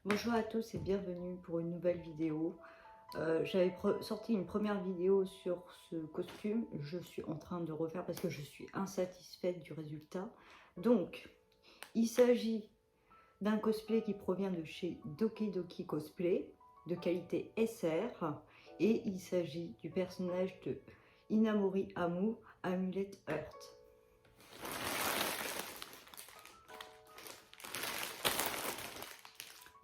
Bonjour à tous et bienvenue pour une nouvelle vidéo. J'avais sorti une première vidéo sur ce costume. Je suis en train de refaire parce que je suis insatisfaite du résultat. Donc, il s'agit d'un cosplay qui provient de chez Doki Doki Cosplay, de qualité SR. Et il s'agit du personnage de Inamori Amu, Amulet Heart.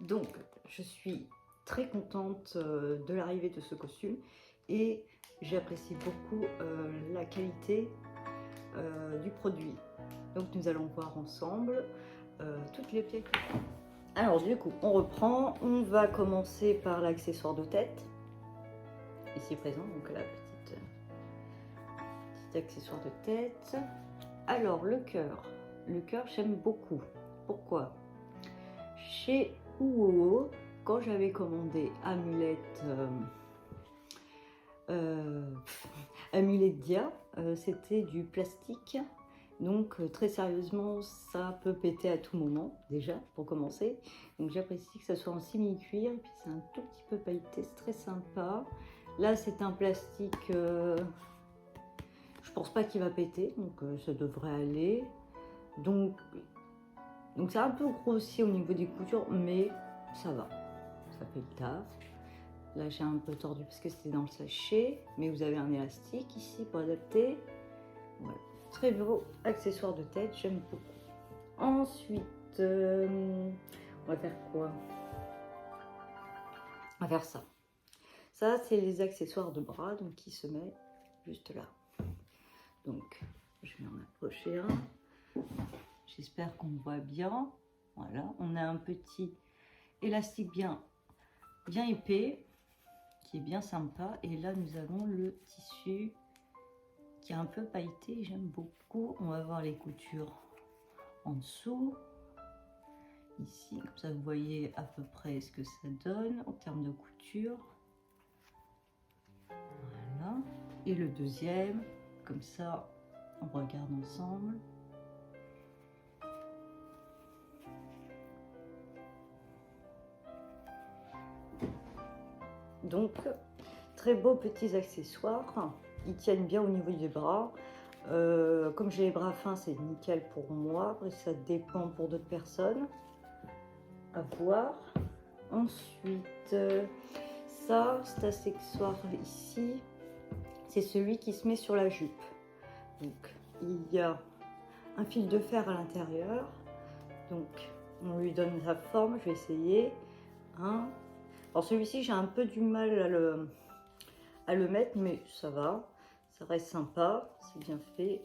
Donc, je suis très contente de l'arrivée de ce costume et j'apprécie beaucoup la qualité du produit. Donc, nous allons voir ensemble toutes les pièces. Alors, du coup, on reprend. On va commencer par l'accessoire de tête, ici présent, donc la petite accessoire de tête. Alors, le cœur. Le cœur, j'aime beaucoup. Pourquoi? Chez Uoho, quand j'avais commandé Amulette Dia, c'était du plastique. Donc très sérieusement, ça peut péter à tout moment, déjà, pour commencer. Donc j'apprécie que ça soit en simili-cuir, et puis c'est un tout petit peu pailleté, c'est très sympa. Là, c'est un plastique, je pense pas qu'il va péter, donc ça devrait aller. Donc c'est un peu grossier au niveau des coutures, mais ça va, ça fait le taf. Là, j'ai un peu tordu parce que c'était dans le sachet, mais vous avez un élastique ici pour adapter. Voilà. Très beau accessoire de tête, j'aime beaucoup. Ensuite, on va faire quoi? On va faire ça. Ça, c'est les accessoires de bras, donc qui se met juste là. Donc, je vais en approcher un. J'espère qu'on voit bien. Voilà, on a un petit élastique bien épais, qui est bien sympa. Et là, nous avons le tissu qui est un peu pailleté, j'aime beaucoup. On va voir les coutures en dessous. Ici, comme ça, vous voyez à peu près ce que ça donne en termes de couture. Voilà. Et le deuxième, comme ça, on regarde ensemble. Donc, très beaux petits accessoires. Ils tiennent bien au niveau des bras. Comme j'ai les bras fins, c'est nickel pour moi. Après, ça dépend pour d'autres personnes. À voir. Ensuite, ça, cet accessoire ici, c'est celui qui se met sur la jupe. Donc, il y a un fil de fer à l'intérieur. Donc, on lui donne sa forme. Je vais essayer. Hein. Alors, celui-ci, j'ai un peu du mal à le mettre, mais ça va. Ça reste sympa. C'est bien fait.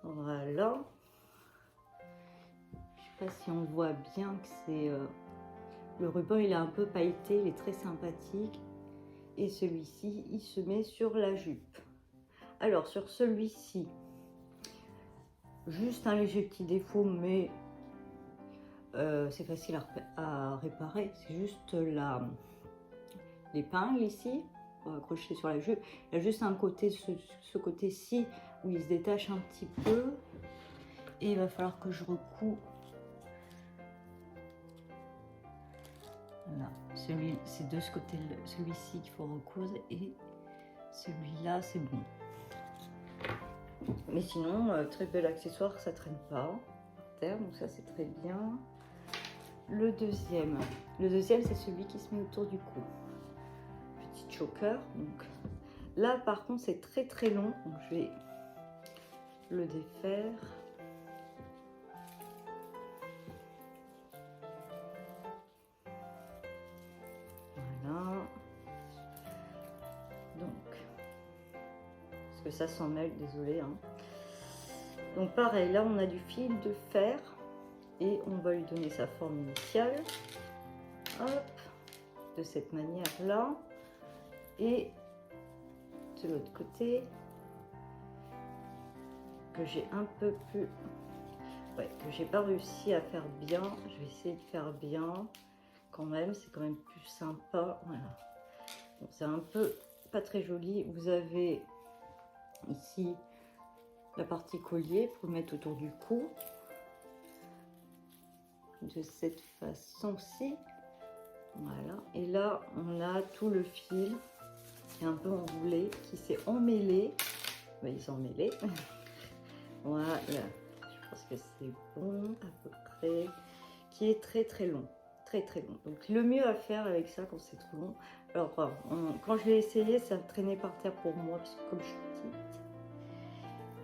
Voilà. Je sais pas si on voit bien que c'est... le ruban, il est un peu pailleté. Il est très sympathique. Et celui-ci, il se met sur la jupe. Alors, sur celui-ci, juste un léger petit défaut, mais c'est facile à réparer. C'est juste l'épingle ici, accrochée sur la jupe. Il y a juste un côté, ce côté-ci, où il se détache un petit peu. Et il va falloir que je recoue. Voilà, c'est de ce côté, celui-ci qu'il faut recoudre et celui-là, c'est bon. Mais sinon, très bel accessoire, ça traîne pas par terre, donc ça c'est très bien. Le deuxième, c'est celui qui se met autour du cou. Petit choker. Donc là, par contre, c'est très long, donc je vais le défaire. Voilà. Donc, parce que ça s'en mêle, désolé. Hein. Donc pareil, là on a du fil de fer et on va lui donner sa forme initiale. Hop, de cette manière-là. Et de l'autre côté, que j'ai un peu plus... Ouais, que j'ai pas réussi à faire bien. Je vais essayer de faire bien quand même. C'est quand même plus sympa. Voilà. Donc c'est un peu pas très joli. Vous avez ici la partie collier pour le mettre autour du cou. De cette façon-ci. Voilà. Et là, on a tout le fil qui est un peu enroulé, qui s'est emmêlé. Ben, ils sont emmêlés. Voilà. Je pense que c'est bon à peu près. Qui est très très long. Très très long. Donc le mieux à faire avec ça quand c'est trop long. Alors quand je l'ai essayé, ça traînait par terre pour moi, parce que comme je suis petite.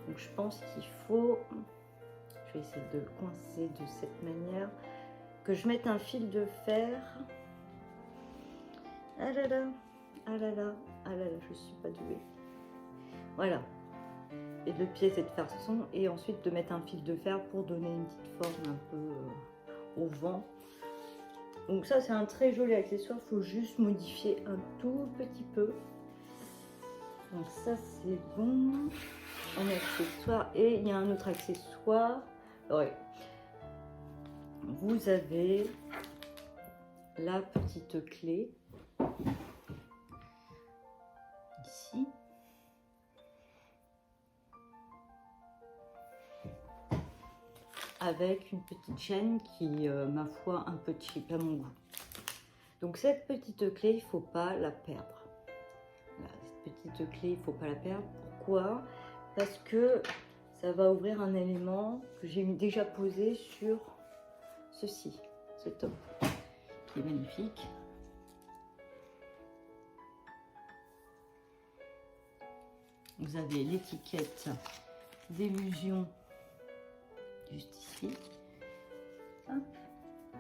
Donc je pense qu'il faut... Je vais essayer de le coincer de cette manière. Que je mette un fil de fer. Ah là là, ah là là, ah là là, je suis pas douée. Voilà. Et le pied, c'est de faire son. Et ensuite de mettre un fil de fer pour donner une petite forme un peu au vent. Donc ça, c'est un très joli accessoire. Il faut juste modifier un tout petit peu. Donc ça, c'est bon. Un accessoire. Et il y a un autre accessoire. Ouais. Vous avez la petite clé. Ici. Avec une petite chaîne qui, ma foi, un peu cheap à mon goût. Donc cette petite clé, il ne faut pas la perdre. Voilà, cette petite clé, il ne faut pas la perdre. Pourquoi? Parce que ça va ouvrir un élément que j'ai déjà posé sur ceci, ce top, qui est magnifique. Vous avez l'étiquette d'illusion juste ici. Hop.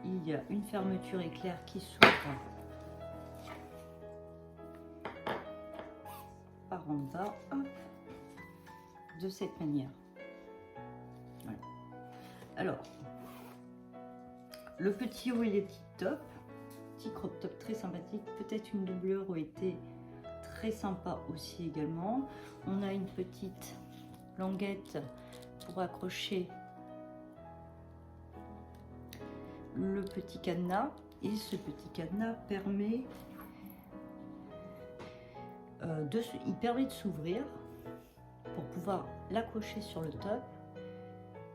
Il y a une fermeture éclair qui s'ouvre par en bas, hop, de cette manière. Voilà. Alors, le petit haut et les petits tops, petit crop top très sympathique, peut-être une doublure aurait été très sympa aussi également. On a une petite languette pour accrocher le petit cadenas, et ce petit cadenas permet de s'ouvrir pour pouvoir l'accrocher sur le top,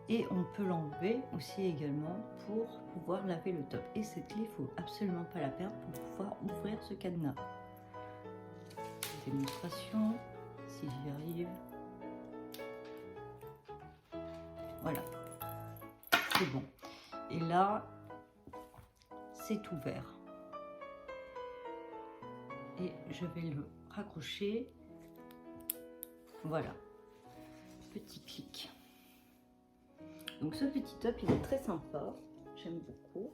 et on peut l'enlever aussi également pour pouvoir laver le top. Et cette clé, il faut absolument pas la perdre pour pouvoir ouvrir ce cadenas. Démonstration, si j'y arrive. Voilà, c'est bon. Et là, c'est ouvert. Et je vais le raccrocher. Voilà, petit clic. Donc ce petit top, il est très sympa. J'aime beaucoup.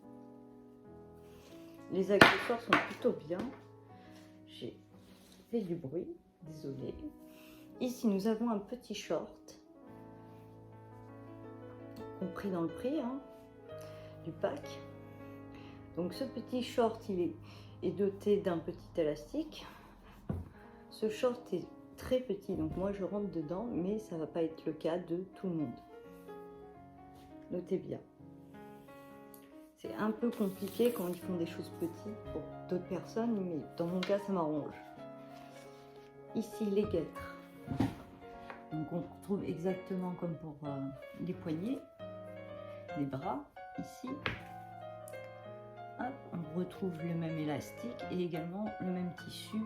Les accessoires sont plutôt bien. J'ai fait du bruit, désolée. Ici, nous avons un petit short, compris dans le prix hein, du pack. Donc ce petit short, il est doté d'un petit élastique. Ce short est très petit, donc moi je rentre dedans, mais ça va pas être le cas de tout le monde. Notez bien. C'est un peu compliqué quand ils font des choses petites pour d'autres personnes, mais dans mon cas, ça m'arrange. Ici, les guêtres. Donc on retrouve exactement comme pour les poignets, les bras, ici. Hop, on retrouve le même élastique et également le même tissu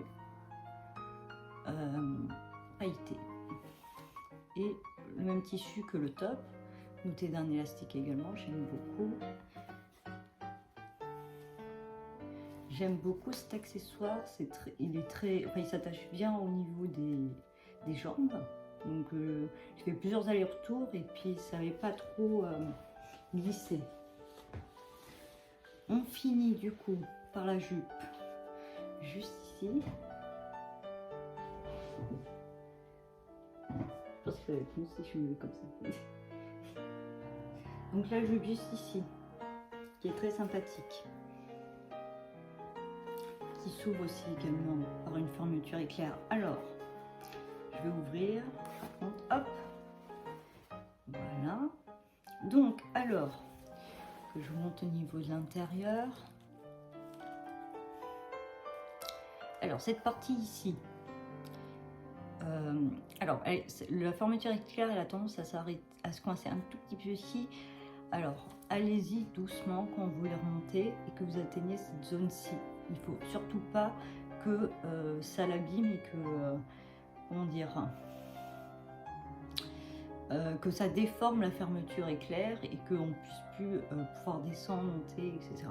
pailleté. Et le même tissu que le top, doté d'un élastique également, j'aime beaucoup. J'aime beaucoup cet accessoire, il s'attache bien au niveau des jambes. Donc je fais plusieurs allers-retours et puis ça n'avait pas trop glissé. On finit du coup par la jupe juste ici. Je pense que moi aussi je me mets comme ça. Donc la jupe juste ici, qui est très sympathique. Qui s'ouvre aussi également par une fermeture éclair. Alors, je vais ouvrir. Par contre, hop. Voilà. Donc, alors, que je monte au niveau de l'intérieur. Alors, cette partie ici. La fermeture éclair, elle a tendance à se coincer un tout petit peu ici. Alors, allez-y doucement quand vous les remontez et que vous atteignez cette zone-ci. Il faut surtout pas que ça l'abîme et que, comment dire, que ça déforme la fermeture éclair et qu'on puisse plus pouvoir descendre, monter, etc.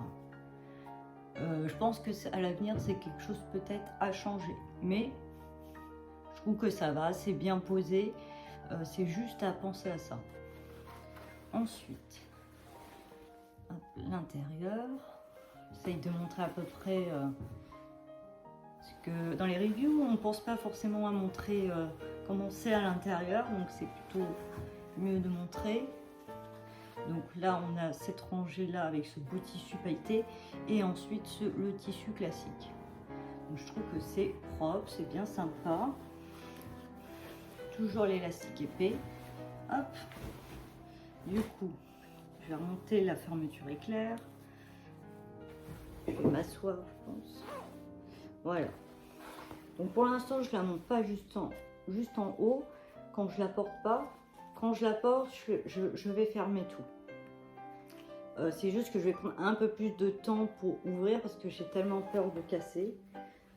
Je pense que à l'avenir, c'est quelque chose peut-être à changer. Mais je trouve que ça va, c'est bien posé. C'est juste à penser à ça. Ensuite, l'intérieur. J'essaye de montrer à peu près parce que dans les reviews, on ne pense pas forcément à montrer comment c'est à l'intérieur. Donc c'est plutôt mieux de montrer. Donc là, on a cette rangée-là avec ce beau tissu pailleté et ensuite le tissu classique. Donc je trouve que c'est propre, c'est bien sympa. Toujours l'élastique épais. Hop. Du coup, je vais remonter la fermeture éclair. Je vais m'asseoir, je pense. Voilà. Donc pour l'instant, je la monte pas juste en haut. Quand je la porte pas, quand je la porte, je vais fermer tout. C'est juste que je vais prendre un peu plus de temps pour ouvrir parce que j'ai tellement peur de casser.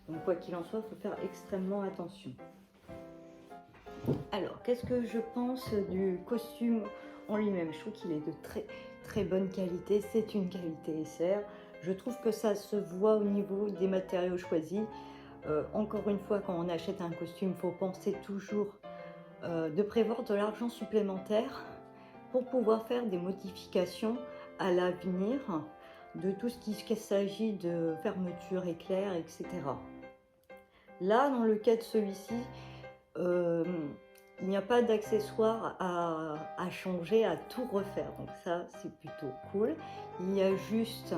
Donc quoi qu'il en soit, il faut faire extrêmement attention. Alors, qu'est-ce que je pense du costume en lui-même? Je trouve qu'il est de très très bonne qualité. C'est une qualité SR. Je trouve que ça se voit au niveau des matériaux choisis. Encore une fois, quand on achète un costume, il faut penser toujours de prévoir de l'argent supplémentaire pour pouvoir faire des modifications à l'avenir de tout ce qu'il s'agit de fermeture éclair, etc. Là, dans le cas de celui-ci, il n'y a pas d'accessoires à changer, à tout refaire. Donc ça, c'est plutôt cool. Il y a juste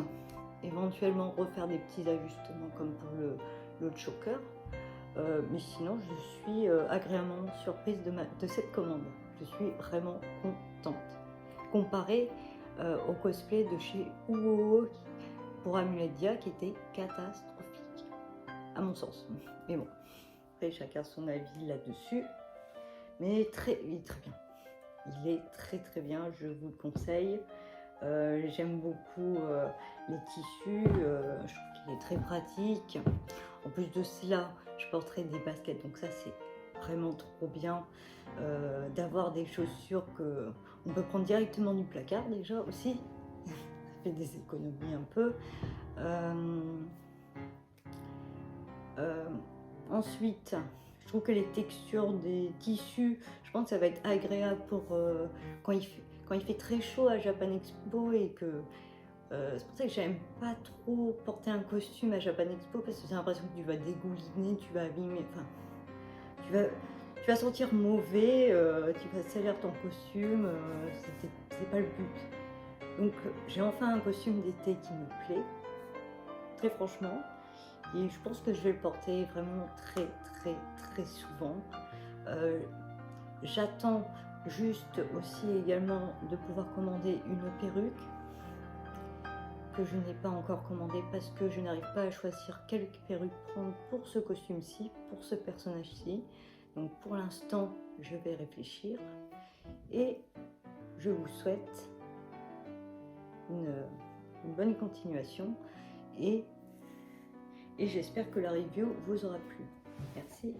éventuellement refaire des petits ajustements comme pour le choker. Mais sinon, je suis agréablement surprise de cette commande. Je suis vraiment contente. Comparé au cosplay de chez Uo pour Amuletia qui était catastrophique, à mon sens. Mais bon, après chacun son avis là-dessus. Mais il est très bien. Il est très très bien, je vous le conseille. J'aime beaucoup les tissus, je trouve qu'il est très pratique. En plus de cela, je porterai des baskets, donc ça c'est vraiment trop bien d'avoir des chaussures que on peut prendre directement du placard déjà aussi. Ça fait des économies un peu. Ensuite, je trouve que les textures des tissus, je pense que ça va être agréable pour quand il fait très chaud à Japan Expo et que c'est pour ça que j'aime pas trop porter un costume à Japan Expo parce que j'ai l'impression que tu vas dégouliner, tu vas abîmer, enfin, tu vas sentir mauvais, tu vas salir ton costume, c'est pas le but. Donc j'ai enfin un costume d'été qui me plaît, très franchement. Et je pense que je vais le porter vraiment très souvent. J'attends juste aussi également de pouvoir commander une perruque que je n'ai pas encore commandée parce que je n'arrive pas à choisir quelle perruque prendre pour ce costume-ci, pour ce personnage-ci. Donc pour l'instant, je vais réfléchir et je vous souhaite une bonne continuation et j'espère que la review vous aura plu. Merci.